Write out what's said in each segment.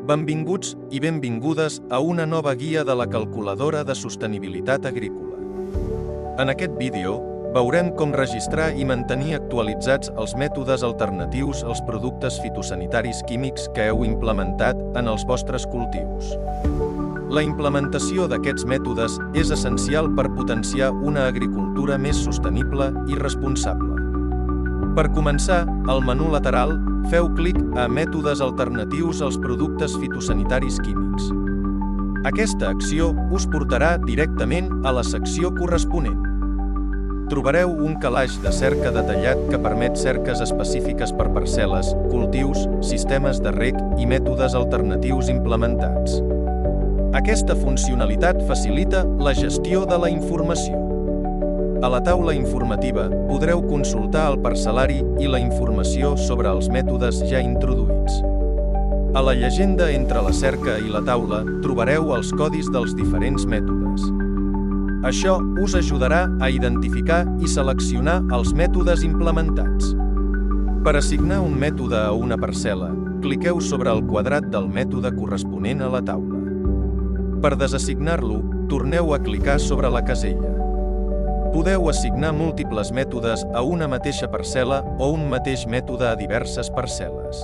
Benvinguts i benvingudes a una nova guia de la calculadora de sostenibilitat agrícola. En aquest vídeo, veurem com registrar i mantenir actualitzats els mètodes alternatius als productes fitosanitaris químics que heu implementat en els vostres cultius. La implementació d'aquests mètodes és essencial per potenciar una agricultura més sostenible i responsable. Per començar, al menú lateral, feu clic a Mètodes alternatius als productes fitosanitaris químics. Aquesta acció us portarà directament a la secció corresponent. Trobareu un calaix de cerca detallat que permet cerques específiques per parcel·les, cultius, sistemes de reg i mètodes alternatius implementats. Aquesta funcionalitat facilita la gestió de la informació. A la taula informativa podreu consultar el parcel·lari i la informació sobre els mètodes ja introduïts. A la llegenda entre la cerca i la taula trobareu els codis dels diferents mètodes. Això us ajudarà a identificar i seleccionar els mètodes implementats. Per assignar un mètode a una parcel·la, cliqueu sobre el quadrat del mètode corresponent a la taula. Per desassignar-lo, torneu a clicar sobre la casella. Podeu assignar múltiples mètodes a una mateixa parcel·la o un mateix mètode a diverses parcel·les.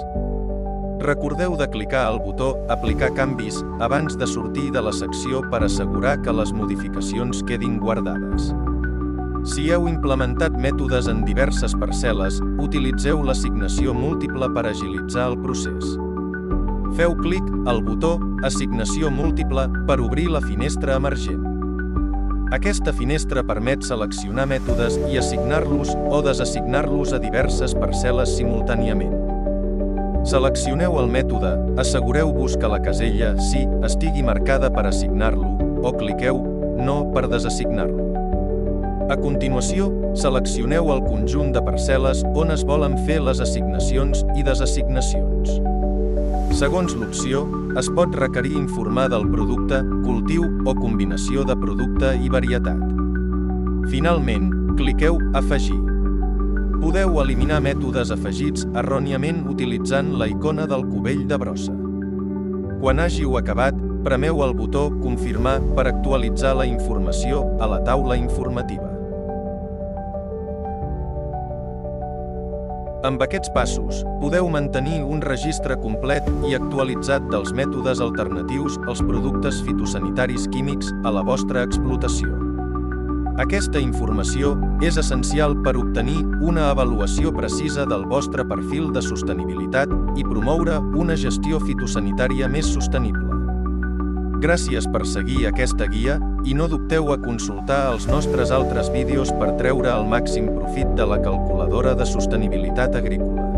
Recordeu de clicar al botó Aplicar canvis abans de sortir de la secció per assegurar que les modificacions quedin guardades. Si heu implementat mètodes en diverses parcel·les, utilitzeu l'assignació múltiple per agilitzar el procés. Feu clic al botó Assignació múltiple per obrir la finestra emergent. Aquesta finestra permet seleccionar mètodes i assignar-los o desassignar-los a diverses parcel·les simultàniament. Seleccioneu el mètode, assegureu-vos que la casella Sí estigui marcada per assignar-lo o cliqueu No per desassignar-lo. A continuació, seleccioneu el conjunt de parcel·les on es volen fer les assignacions i desassignacions. Segons l'opció, es pot requerir informar del producte, cultiu o combinació de producte i varietat. Finalment, cliqueu Afegir. Podeu eliminar mètodes afegits erròniament utilitzant la icona del cubell de brossa. Quan hàgiu acabat, premeu el botó Confirmar per actualitzar la informació a la taula informativa. Amb aquests passos, podeu mantenir un registre complet i actualitzat dels mètodes alternatius als productes fitosanitaris químics a la vostra explotació. Aquesta informació és essencial per obtenir una avaluació precisa del vostre perfil de sostenibilitat i promoure una gestió fitosanitària més sostenible. Gràcies per seguir aquesta guia i no dubteu a consultar els nostres altres vídeos per treure el màxim profit de la calculadora de sostenibilitat agrícola.